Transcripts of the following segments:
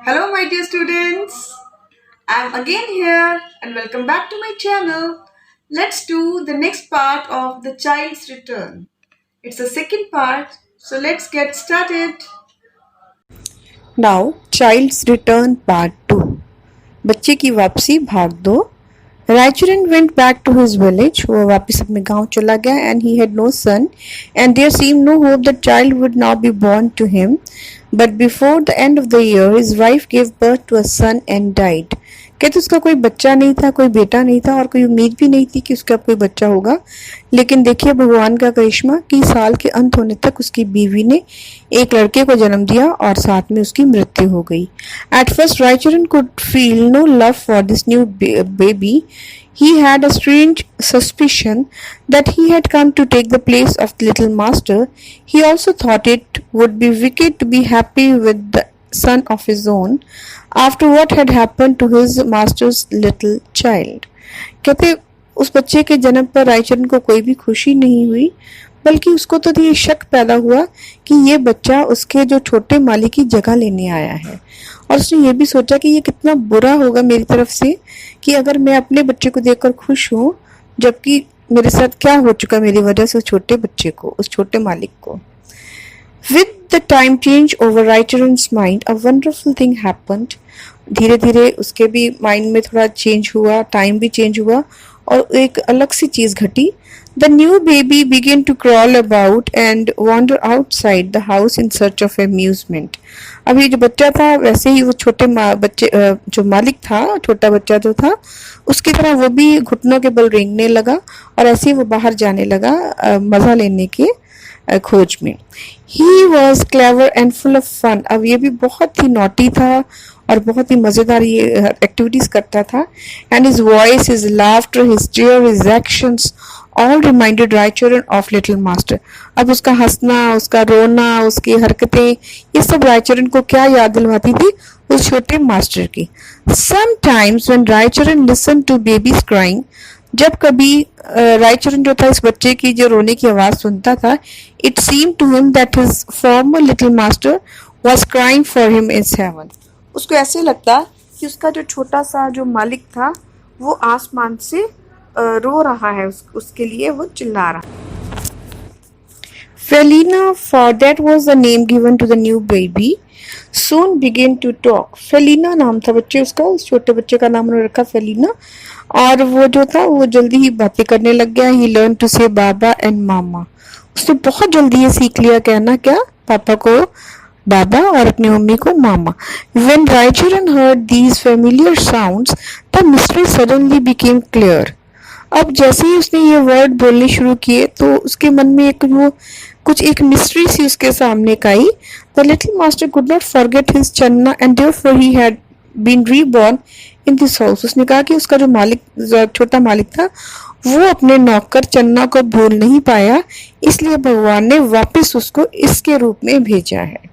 Hello, my dear students. I'm again here and welcome back to my channel. Let's do the next part of the child's return. It's the second part, so let's get started. Now child's return part 2 बच्चे की वापसी भाग 2 Raicharan went back to his village वो वापस अपने गांव चला गया and he had no son and there seem no hope that child would not be born to him but before the end of the year his wife gave birth to a son and died कहते उसका कोई बच्चा नहीं था, कोई बेटा नहीं था और कोई उम्मीद भी नहीं थी कि उसका कोई बच्चा होगा। लेकिन देखिए भगवान का करिश्मा कि साल के अंत होने तक उसकी बीवी ने एक लड़के को जन्म दिया और साथ में उसकी मृत्यु हो गई। At first Raicharan could feel no love for this new baby. He had a strange suspicion that he had come to take the place of the little master. He also thought it would be wicked to be happy with the son of his own after what had happened to his master's little child. कहते उस बच्चे के जन्म पर रायचरण को कोई भी खुशी नहीं हुई, बल्कि उसको तो ये शक पैदा हुआ कि ये बच्चा उसके जो छोटे मालिक की जगह लेने आया है। और उसने ये भी सोचा कि ये कितना बुरा होगा मेरी तरफ से कि अगर मैं अपने बच्चे को देखकर खुश हूँ, जबकि मेरे साथ क्या हो चुका मेरी वजह से उस छोटे बच्चे को, उस छोटे मालिक को। With the time change over Raicharan's mind, a wonderful thing happened. धीरे धीरे उसके भी माइंड में थोड़ा चेंज हुआ, टाइम भी चेंज हुआ और एक अलग सी चीज घटी। The new baby began to crawl about and wander outside the house in search of amusement. अभी जो बच्चा था वैसे ही वो छोटे बच्चे जो मालिक था, छोटा बच्चा जो था उसकी तरह वो भी घुटनों के बल रेंगने लगा और ऐसे ही वो बाहर जाने लगा मजा लेने के खोज में। He was clever and full of fun. अब ये भी बहुत ही नॉटी था और बहुत ही मज़ेदार ये एक्टिविटीज़ करता था. And his voice, his laughter, his chair, his actions all reminded Raicharan of little master. अब उसका हंसना, उसका रोना, उसकी हरकतें, ये सब रायचरण को क्या याद दिलवाती थी? उस छोटे मास्टर की. Sometimes when Raicharan listen to babies crying, जब कभी रायचरण जो था इस बच्चे की जो रोने की आवाज सुनता था, it seem to him that his former little master was crying for him in heaven. उसको ऐसे लगता कि उसका जो छोटा सा जो मालिक था वो आसमान से रो रहा है, उसके लिए वो चिल्ला रहा है. Felina, for that was the name given to the new baby, soon began to talk. फेलिना नाम था बच्चे उसका, उस छोटे बच्चे का नाम उन्होंने रखा फेलिना. और वो जो था वो जल्दी ही बातें करने लग गया. ही लर्न टू से बाबा एंड मामा. उसने बहुत जल्दी ये सीख लिया कहना क्या, पापा को बाबा और अपनी मम्मी को मामा. When Raicharan heard these familiar sounds, the mystery suddenly became clear. अब जैसे ही उसने ये वर्ड बोलने शुरू किए तो उसके मन में एक मिस्ट्री सी उसके सामने आई. The little master could not forget his Channa and therefore he had been reborn in this house. उसने कहा कि उसका जो मालिक, छोटा मालिक था, वो अपने नौकर चन्ना को भूल नहीं पाया, इसलिए भगवान ने वापस उसको इसके रूप में भेजा है.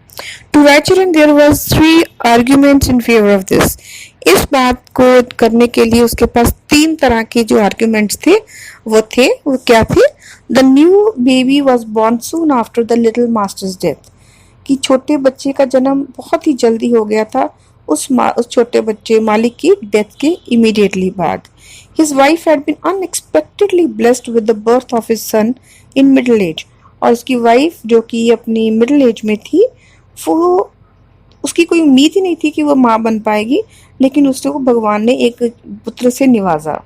To Raicharan there was 3 arguments in favour of this. इस बात को करने के लिए उसके पास 3 तरह के जो आर्ग्यूमेंट्स थे वो क्या थे? The new baby was born soon after the little masters death. कि छोटे बच्चे का जन्म बहुत ही जल्दी हो गया था उस छोटे बच्चे मालिक की डेथ के इमीडिएटली बाद. His wife had been unexpectedly blessed with the birth of his son in middle age. और उसकी वाइफ जो कि अपनी मिडिल एज में थी, वो उसकी कोई उम्मीद ही नहीं थी कि वो माँ बन पाएगी, लेकिन उसको भगवान ने एक पुत्र से निवाजा.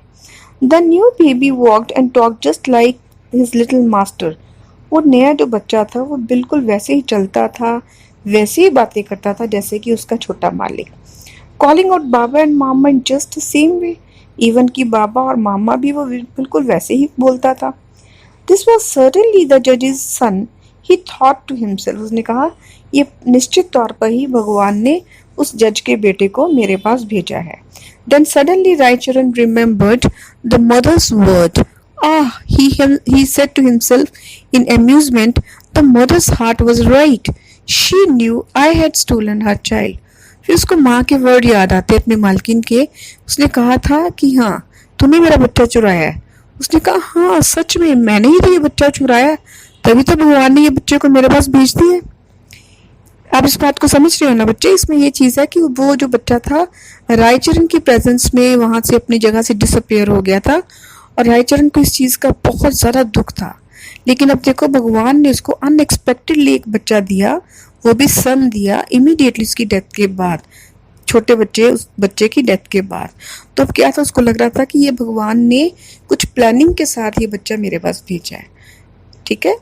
The new baby walked and talk just like his little master. वो नया जो बच्चा था वो बिल्कुल वैसे ही चलता था, वैसे ही बातें करता था जैसे कि उसका छोटा मालिक. Calling out Baba and mama in just the same way. Even कि बाबा और मामा भी वो बिल्कुल वैसे ही बोलता था. दिस वॉज सर्टेनली द जजेस सन, ही थॉट टू हिमसेल्फ. उसने कहा ये निश्चित तौर पर ही भगवान ने उस जज के बेटे को मेरे पास भेजा है. Then suddenly Raicharan remembered the mother's word. Ah, he said to himself in amusement, the mother's heart was right. She knew I had stolen her child. फिर उसको माँ के वर्ड याद आते अपने मालकिन के. उसने कहा था कि हाँ, तूने मेरा बच्चा चुराया है. उसने कहा हाँ, सच में मैंने ही तो ये बच्चा चुराया, तभी तो भगवान ने ये बच्चे को मेरे पास भेज दिया. आप इस बात को समझ रहे हो ना बच्चे? इसमें ये चीज़ है कि वो जो बच्चा था रायचरण की प्रेजेंस में वहाँ से अपनी जगह से डिसअपियर हो गया था और रायचरण को इस चीज़ का बहुत ज़्यादा दुख था। लेकिन अब देखो भगवान ने उसको अनएक्सपेक्टेडली एक बच्चा दिया, वो भी सन दिया इमीडिएटली उसकी डेथ के बाद, छोटे बच्चे उस बच्चे की डेथ के बाद। तो अब क्या था, उसको लग रहा था कि ये भगवान ने कुछ प्लानिंग के साथ ये बच्चा मेरे पास भेजा है। ठीक है।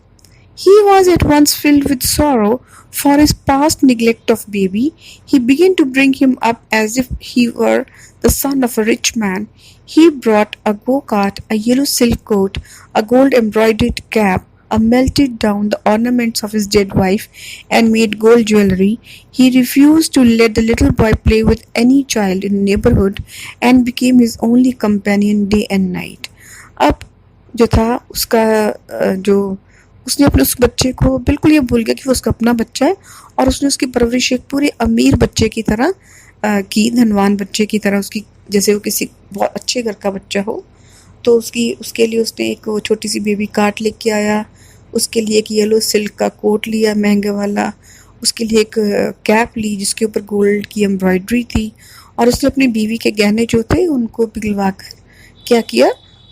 He was at once filled with sorrow for his past neglect of baby. He began to bring him up as if he were the son of a rich man. He brought a go-kart, a yellow silk coat, a gold embroidered cap, melted down the ornaments of his dead wife, and made gold jewelry. He refused to let the little boy play with any child in the neighborhood and became his only companion day and night. अब जो था उसका जो उसने अपने उस बच्चे को बिल्कुल ये भूल गया कि वो उसका अपना बच्चा है और उसने उसकी परवरिश एक पूरे अमीर बच्चे की तरह की, धनवान बच्चे की तरह उसकी, जैसे वो किसी बहुत अच्छे घर का बच्चा हो। तो उसकी उसके लिए उसने एक वो छोटी सी बेबी कार्ट लेके आया, उसके लिए एक येलो सिल्क का कोट लिया महंगे वाला, उसके लिए एक कैप ली जिसके ऊपर गोल्ड की एम्ब्रॉयडरी थी, और उसने अपनी बीवी के गहने जो थे उनको पिघलवा कर क्या किया,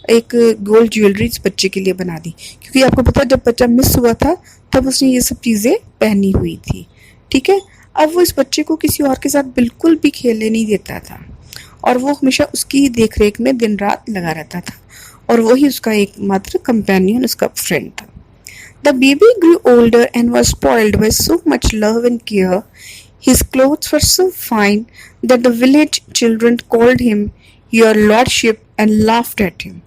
एक गोल्ड ज्वेलरी इस बच्चे के लिए बना दी। क्योंकि आपको पता है जब बच्चा मिस हुआ था तब उसने ये सब चीज़ें पहनी हुई थी। ठीक है। अब वो इस बच्चे को किसी और के साथ बिल्कुल भी खेलने नहीं देता था और वो हमेशा उसकी देख रेख में दिन रात लगा रहता था और वही उसका एकमात्र कंपेनियन, उसका फ्रेंड था। The baby grew older and was spoiled by so much love and care. His clothes were so fine that the village children called him Your Lordship and laughed at him.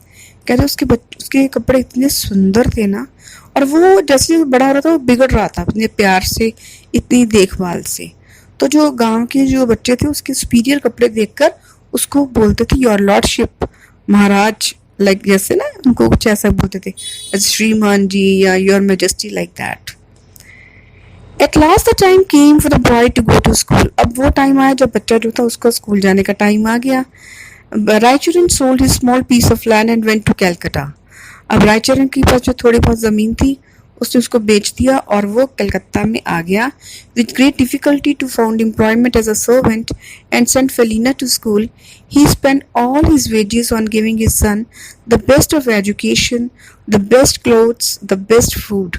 कहते उसके कपड़े इतने सुंदर थे ना, और वो जैसे बड़ा हो रहा था वो बिगड़ रहा था अपने प्यार से, इतनी देखभाल से। तो जो गांव के जो बच्चे थे उसके सुपीरियर कपड़े देखकर उसको बोलते थे योर लॉर्डशिप, महाराज, लाइक जैसे ना उनको कुछ ऐसा बोलते थे, श्रीमान जी या your majesty, like that. At last the time came for the boy to go to school. अब वो टाइम आया जब बच्चा जो था उसका स्कूल जाने का टाइम आ गया। Raicharan sold his small piece of land and went to Calcutta. अब रायचरण के पास जो थोड़ी बहुत ज़मीन थी उसने उसको बेच दिया और वो कलकत्ता में आ गया। With great difficulty to found employment as a servant and sent Phailna to school, he spent all his wages on giving his son the best of education, the best clothes, the best food.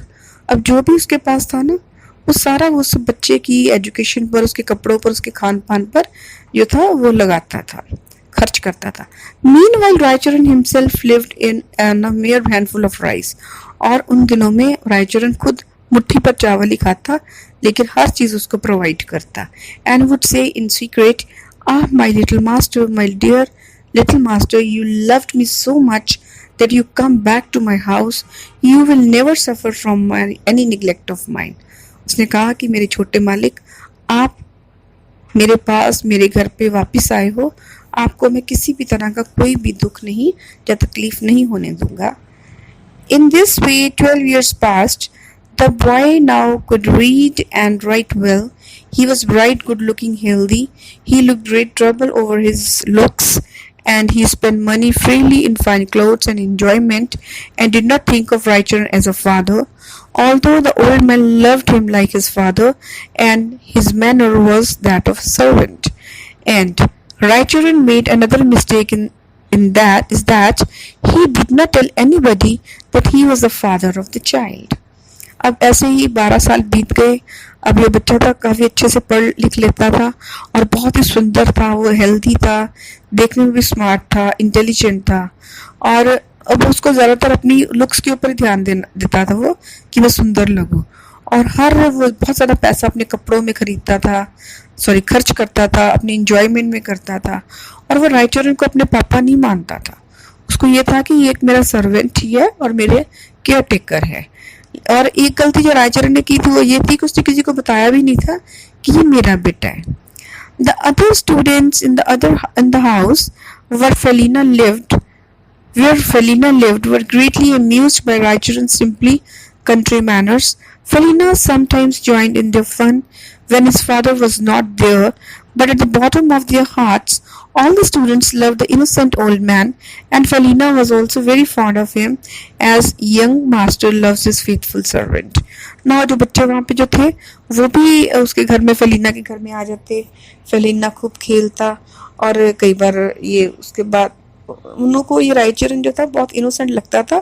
अब जो भी उसके पास था ना वो सारा वो सब बच्चे की एजुकेशन पर, उसके कपड़ों पर, उसके खान पान पर जो था वो लगाता था, खर्च करता था। Meanwhile, Raicharan himself lived in a mere handful of rice. और उन दिनों में रायचरण खुद मुट्ठी पर चावल ही खाता, लेकिन हर चीज़ उसको प्रोवाइड करता। And would say in secret, ah, my little master, my dear little master, you loved me so much that you come back to my house. You will never suffer from any neglect of mine. उसने कहा कि मेरे छोटे मालिक, आप मेरे पास मेरे घर पे वापस आए हो, आपको मैं किसी भी तरह का कोई भी दुख नहीं या तकलीफ नहीं होने दूंगा। In this way 12 years passed. The boy now could read and write well. He was bright, good looking, healthy. He looked great trouble over his looks, and he spent money freely in fine clothes and enjoyment, and did not think of Raicharan as a father, although the old man loved him like his father, and his manner was that of a servant. And Raicharan made another mistake in that is that he did not tell anybody that he was the father of the child. अब ऐसे ही 12 साल बीत गए। अब ये बच्चा था काफ़ी अच्छे से पढ़ लिख लेता था और बहुत ही सुंदर था, वो हेल्दी था, देखने में भी स्मार्ट था, इंटेलिजेंट था, और अब उसको ज़्यादातर अपनी लुक्स के ऊपर ध्यान देता था वो कि मैं सुंदर लगूँ, और हर वो बहुत ज़्यादा पैसा अपने कपड़ों में खरीदता था, खर्च करता था, अपने इंजॉयमेंट में करता था, और वो रायचरण को अपने पापा नहीं मानता था। उसको ये था कि ये एक मेरा सर्वेंट ही है और मेरे केयर टेकर है। और एक गलती जो रायचरण ने की थी वो ये थी कि उसने किसी को बताया भी नहीं था कि ये मेरा बेटा है। The other students in the house were Phailna lived where Felina lived were greatly amused by Raicharan's simply country manners. Felina sometimes joined in their fun when his father was not there, But at the bottom of their hearts, all the students loved the innocent old man, and Felina was also very fond of him, as young master loves his faithful servant. Now जो बच्चे वहाँ पे जो थे वो भी उसके घर में फेलिना के घर में आ जाते. फेलिना खूब खेलता और कई बार ये उसके बाद उन लोगों को ये रायचरण जो था बहुत इनोसेंट लगता था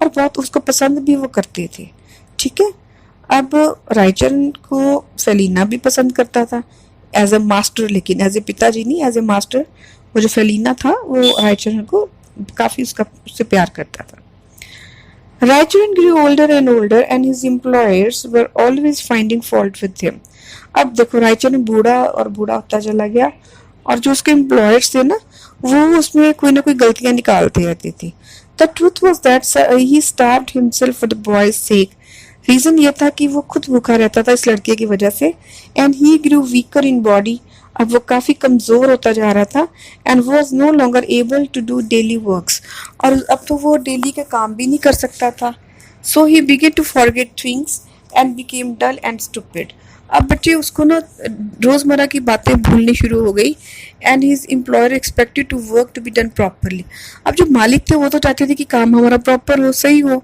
और बहुत उसको पसंद भी वो करते थे. ठीक है. अब रायचरण को फेलिना भी पसंद करता था एज अ मास्टर, लेकिन एज ए पिताजी नहीं, एज ए मास्टर. वो जो फेलिना था वो रायचरण को काफ़ी उससे प्यार करता था. Raicharan grew older and older and his employers were always finding fault with him. अब देखो रायचरण बूढ़ा और बूढ़ा होता चला गया और जो उसके एम्प्लॉयर्स थे ना वो उसमें कोई ना कोई गलतियां निकालते रहते थे. The truth was that he starved himself for the boy's sake. Reason ये था कि वो खुद भूखा रहता था इस लड़के की वजह से. And he grew weaker in body. अब वो काफ़ी कमज़ोर होता जा रहा था and was no longer able to do daily works. और अब तो वो डेली के काम भी नहीं कर सकता था. So he began to forget things and became dull and stupid. अब बच्चे उसको ना रोज़मर्रा की बातें भूलनी शुरू हो गई. And his employer expected to work to be done properly. अब जो मालिक थे वो तो चाहते थे कि काम हमारा प्रॉपर हो, सही हो.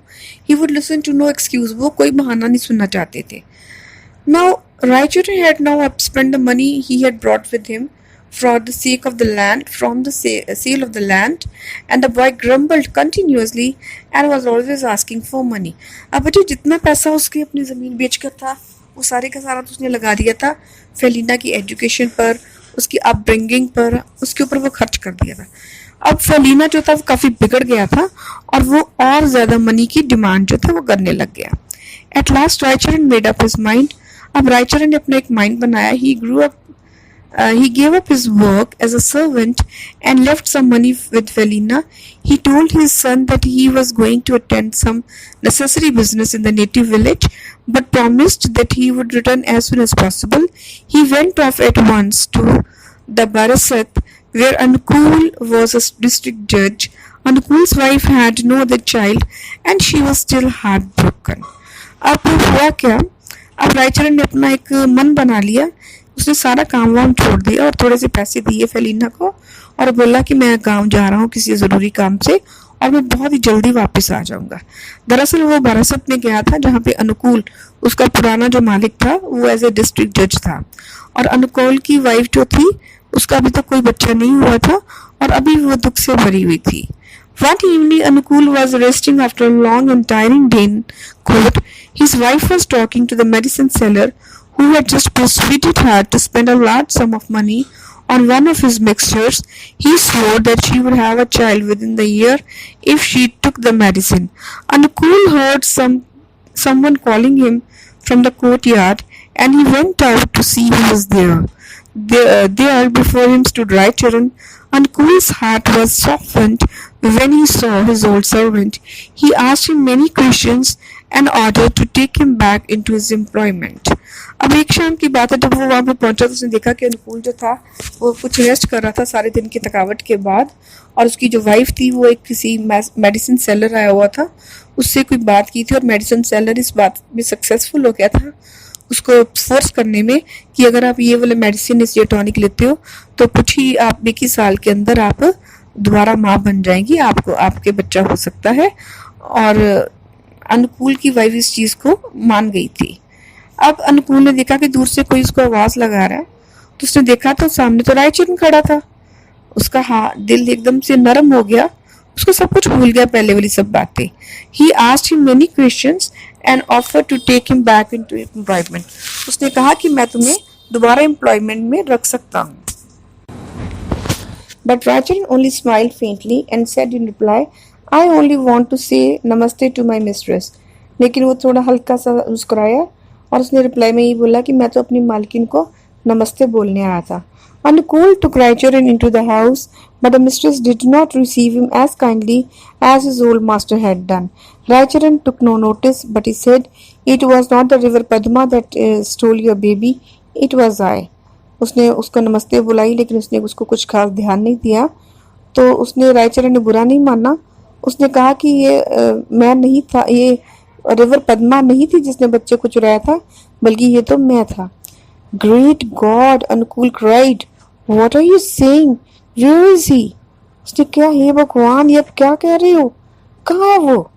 He would listen to no excuse. वो कोई बहाना नहीं सुनना चाहते थे. Now Raicharan had now spent the money he had brought with him for the sake of the land, from the sale of the land, and the boy grumbled continuously and was always asking for money. अब बच्चे जितना पैसा उसकी अपनी ज़मीन बेचकर था वो सारे का सारा तो उसने लगा दिया था फेलिना की एजुकेशन पर, उसकी अपब्रिंगिंग पर, उसके ऊपर वो खर्च कर दिया था. अब फेलिना जो था वो काफ़ी बिगड़ गया था और वो और ज़्यादा मनी की डिमांड जो था वो करने लग गया. At last Raicharan made up his mind. अब रायचरण ने अपना एक माइंड बनाया. He gave up his work as a servant and left some money with Felina. He told his son that he was going to attend some necessary business in the native village, but promised that he would return as soon as possible. He went off at once to the Barasat, where Anukul was a district judge. Anukul's wife had no other child, and she was still heartbroken. अब हुआ क्या? अब रायचरण ने अपना एक मन बना लिया. उसने सारा काम वाम छोड़ दिया और थोड़े से पैसे दिए फेलिना को और बोला कि मैं गांव जा रहा हूँ किसी ज़रूरी काम से और मैं बहुत ही जल्दी वापस आ जाऊँगा. दरअसल वो बारासत में गया था जहाँ पे अनुकूल, उसका पुराना जो मालिक था, वो एज ए डिस्ट्रिक्ट जज था और अनुकूल की वाइफ जो थी उसका अभी तक कोई बच्चा नहीं हुआ था और अभी वो दुख से भरी हुई थी. One evening, Anukul was resting after a long and tiring day in court. His wife was talking to the medicine seller, who had just persuaded her to spend a large sum of money on one of his mixtures. He swore that she would have a child within the year if she took the medicine. Anukul heard someone calling him from the courtyard, and he went out to see who was there. There before him stood Raicharan. Anukul's heart was softened when he saw his old servant. He asked him many questions and ordered to take him back into his employment. अब एक शाम की बात है, जब वो वहाँ पे पहुंचा तो उसने देखा कि अनुकूल जो था वो कुछ रेस्ट कर रहा था सारे दिन की थकावट के बाद और उसकी जो वाइफ थी वो एक किसी मेडिसिन सेलर आया हुआ था, उससे कोई बात की थी और मेडिसिन सेलर इस बात में सक्सेसफुल हो गया था उसको फोर्स करने में कि अगर आप ये वाले मेडिसिन इस ये टॉनिक लेते हो तो कुछ ही आप 21 साल के अंदर आप दोबारा माँ बन जाएंगी, आपको आपके बच्चा हो सकता है. और अनुकूल की वाइफ इस चीज़ को मान गई थी. अब अनुकूल ने देखा कि दूर से कोई उसको आवाज़ लगा रहा है तो उसने देखा तो सामने तो रायचरण खड़ा था. उसका दिल एकदम से नरम हो गया, उसको सब कुछ भूल गया पहले वाली सब बातें. He asked him many questions and offer to take him back into employment. उसने कहा कि मैं तुम्हें दोबारा एम्प्लॉयमेंट में रख सकता हूँ. But Raicharan only smiled faintly and said in reply, I only want to say namaste to my mistress. लेकिन वो थोड़ा हल्का सा मुस्कुराया और उसने रिप्लाई में ये बोला कि मैं तो अपनी मालकिन को नमस्ते बोलने आया था. Anukul took Raicharan into the house, but the mistress did not receive him as kindly as his old master had done. Raicharan took no notice, but he said, it was not the river Padma that stole your baby, it was I. उसने उसको नमस्ते बुलाई लेकिन उसने उसको कुछ खास ध्यान नहीं दिया. तो उसने रायचरण ने बुरा नहीं माना. उसने कहा कि ये मैं नहीं था, ये रिवर पद्मा नहीं थी जिसने बच्चे को चुराया था, बल्कि ये तो मैं था. ग्रेट गॉड, अनुकूल cried. What are you saying? Where is he? उसने क्या, हे भगवान, ये आप क्या कह रहे हो? कहाँ है वो?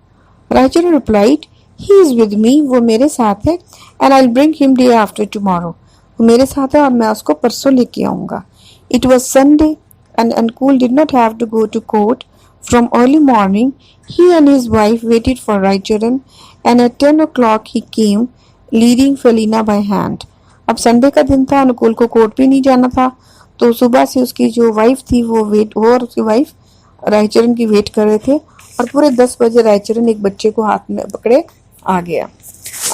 Raicharan replied, he is with me, वो मेरे साथ है, and I'll bring him day after tomorrow. वो मेरे साथ है और मैं उसको परसों लेके आऊंगा. It was Sunday, and Ankul did not have to go to court. From early morning, he and his wife waited for Raicharan, and at 10 o'clock he came, leading Felina by hand. अब Sunday का दिन था, अनुकूल को court भी नहीं जाना था, तो सुबह से उसकी जो वाइफ थी वो और उसकी वाइफ रायचरण की वेट कर रहे थे और पूरे 10 बजे रायचरण एक बच्चे को हाथ में पकड़े आ गया.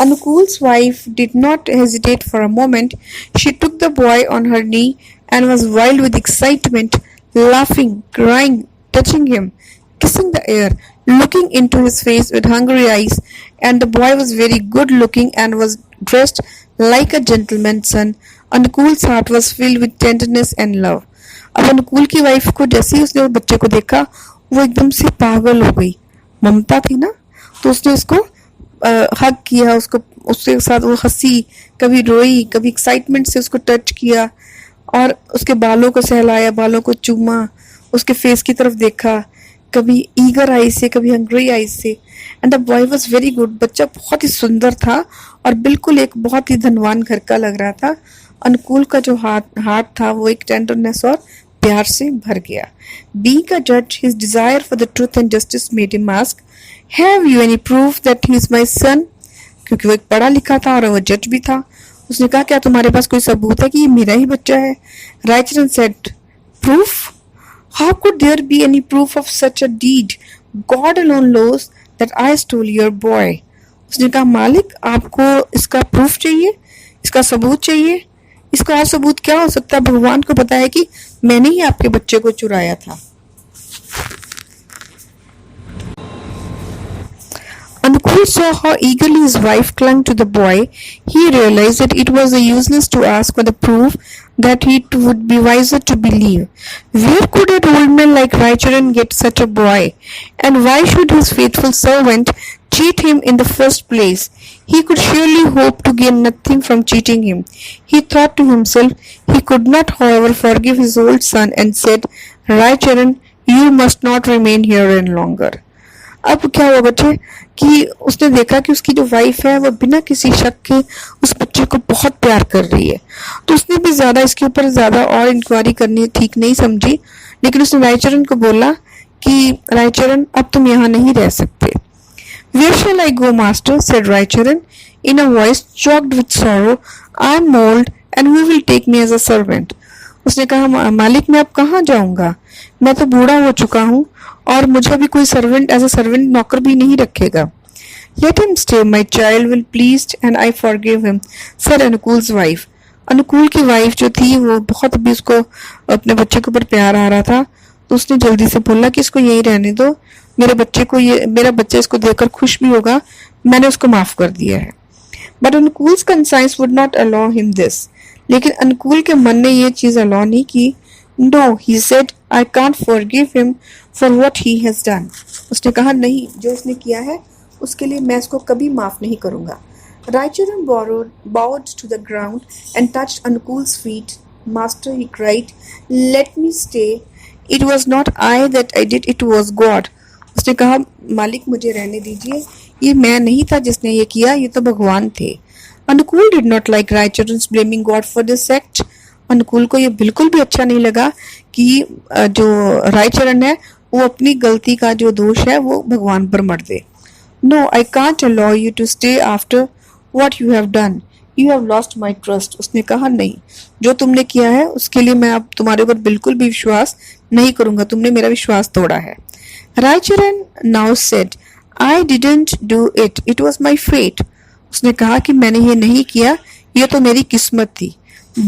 Anukul's wife did not hesitate for a moment. She took the boy on her knee and was wild with excitement, laughing, crying, touching him, kissing the air, looking into his face with hungry eyes. And the boy was very good looking and was dressed like a gentleman's son. Anukul's heart was filled with tenderness and love. अब अनुकूल की wife को जैसे ही उसने उस बच्चे को देखा, वो एकदम से पागल हो गई. ममता थी ना, तो उसने उसको हग किया, उसको उसके साथ वो हंसी, कभी रोई, कभी एक्साइटमेंट से उसको टच किया और उसके बालों को सहलाया, बालों को चूमा, उसके फेस की तरफ देखा, कभी ईगर आई से, कभी हंग्री आई से. And the boy was very good. बच्चा बहुत ही सुंदर था और बिल्कुल एक बहुत ही धनवान घर का लग रहा था. अनुकूल का जो हार्ट था वो एक टेंडरनेस और प्यार से भर गया. Being a judge, his desire for the truth and justice made him ask, "Have you any proof that he is my son?" क्योंकि वो एक पढ़ा लिखा था और वो जज भी था. उसने कहा, क्या तुम्हारे पास कोई सबूत है कि ये मेरा ही बच्चा है? Raicharan said, "Proof? How could there be any proof of such a deed? God alone knows that I stole your boy." उसने कहा, मालिक, आपको इसका प्रूफ चाहिए, इसका सबूत चाहिए? इसका और सबूत क्या हो सकता है? भगवान को पता है कि मैंने ही आपके बच्चे को चुराया था. Anukul saw how eagerly his wife clung to the boy. He realized that it was useless to ask for the proof, that it would be wiser to believe. Where could an old man like Raicharan get such a boy? And why should his faithful servant cheat him in the first place? He could surely hope to gain nothing from cheating him. He thought to himself. He could not, however, forgive his old son and said, Raicharan, you must not remain here any longer. अब क्या हुआ बच्चे कि उसने देखा कि उसकी जो वाइफ है वो बिना किसी शक के उस बच्चे को बहुत प्यार कर रही है, तो उसने भी ज्यादा इसके ऊपर ज्यादा और इंक्वायरी करनी ठीक नहीं समझी. लेकिन उसने रायचरण को बोला कि रायचरण, अब तुम यहाँ नहीं रह सकते. Where shall I go, master? said Raicharan in a voice choked with sorrow. I am old and who will take me as a servant? उसने कहा, मालिक, मैं अब कहाँ जाऊंगा? मैं तो बूढ़ा हो चुका हूँ और मुझे अभी कोई सर्वेंट एज अ सर्वेंट नौकर भी नहीं रखेगा. Let him stay, my child will pleased and I forgive him, said Anukul's wife. अनुकूल की वाइफ जो थी वो बहुत अभी उसको अपने बच्चे के ऊपर प्यार आ रहा था, तो उसने जल्दी से बोला कि इसको यही रहने दो, मेरे बच्चे को मेरा बच्चा इसको देखकर खुश भी होगा, मैंने उसको माफ कर दिया है. But Anukul's conscience would not allow him this. लेकिन अनुकूल के मन ने ये चीज अलाउ नहीं की. No, he said, I can't forgive him for what he has done. उसने कहा, नहीं, जो उसने किया है उसके लिए मैं इसको कभी माफ नहीं करूंगा. Raicharan bowed to the ground and touched Anukul's feet. Master, he cried, let me stay. It was not I that I did, it was God. उसने कहा, मालिक, मुझे रहने दीजिए, ये मैं नहीं था जिसने ये किया, ये तो भगवान थे. अनुकूल did not like Raicharan's blaming God for this act. अनुकूल को ये बिल्कुल भी अच्छा नहीं लगा कि जो रायचरण है वो अपनी गलती का जो दोष है वो भगवान पर मर दे. No, I can't allow you to stay after what you have done. You have lost my trust. उसने कहा, नहीं, जो तुमने किया है उसके लिए मैं अब तुम्हारे ऊपर बिल्कुल भी विश्वास नहीं करूंगा, तुमने मेरा विश्वास तोड़ा है. Raicharan now said, I didn't do it. It was my fate. उसने कहा कि मैंने ये नहीं किया, ये तो मेरी किस्मत थी.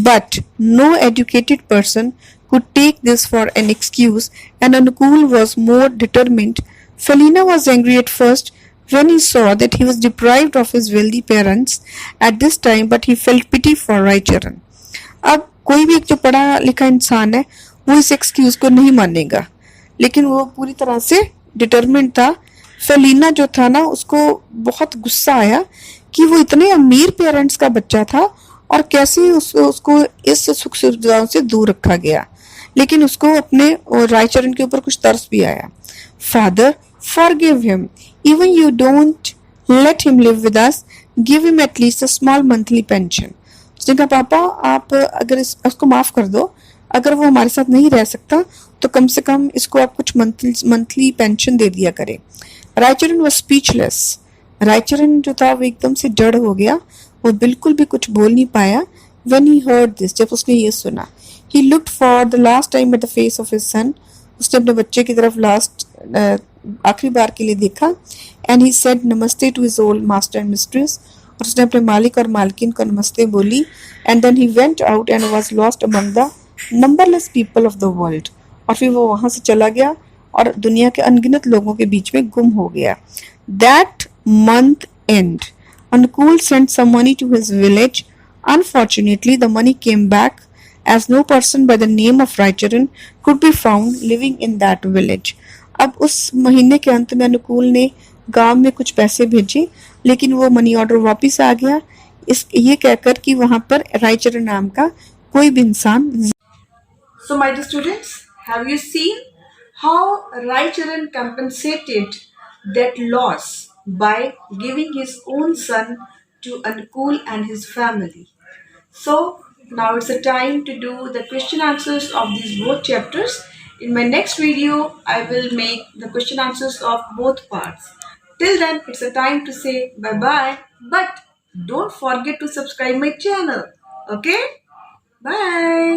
But no educated person could take this for an excuse, and Anukul was more determined. Felina was angry at first when he saw that he was deprived of his wealthy parents at this time, but he felt pity for Raicharan. अब कोई भी एक जो पढ़ा लिखा इंसान है वो इस एक्सक्यूज को नहीं मानेगा, लेकिन वो पूरी तरह से डिटरमिन्ड था. फेलिना जो था ना, उसको बहुत गुस्सा आया कि वो इतने अमीर पेरेंट्स का बच्चा था और कैसे उसको इस सुख सुविधाओं से दूर रखा गया। लेकिन उसको अपने रायचरण के ऊपर कुछ तरस भी आया। Father, forgive him. Even you don't let him live with us. Give him at least a small monthly pension. उसने कहा पापा आप अगर उसको माफ कर दो, अगर वो हमारे साथ नहीं रह सकता तो कम से कम इसको आप कुछ मंथली पेंशन दे दिया करें। Raicharan was speechless. रायचरण जो था वो एकदम से जड़ हो गया, वो बिल्कुल भी कुछ बोल नहीं पाया। when he heard this, जब उसने ये सुना, he looked for the last time at the face of his son. उसने अपने बच्चे की तरफ आखिरी बार के लिए देखा। एंड ही सेड नमस्ते to his old master and mistress, और उसने अपने मालिक और मालकिन को नमस्ते बोली। And then he went out and was lost among the numberless people of the world, और फिर वो वहां से चला गया और दुनिया के अनगिनत लोगों के बीच में गुम हो गया। That month and Anukul sent some money to his village. Unfortunately, the money came back as no person by the name of Raicharan could be found living in that village. अब उस महीने के अंत में अनुकूल ने गांव में कुछ पैसे भेजे, लेकिन वो मनी ऑर्डर वापस आ गया, इस ये कहकर कि वहां पर रायचरण नाम का कोई भी इंसान। So, my dear students, have you seen how Raicharan compensated that loss by giving his own son to Anukul and his family? So, now it's a time to do the question answers of these both chapters. In my next video, I will make the question answers of both parts. Till then, it's a time to say bye bye. But don't forget to subscribe my channel. Okay? Bye.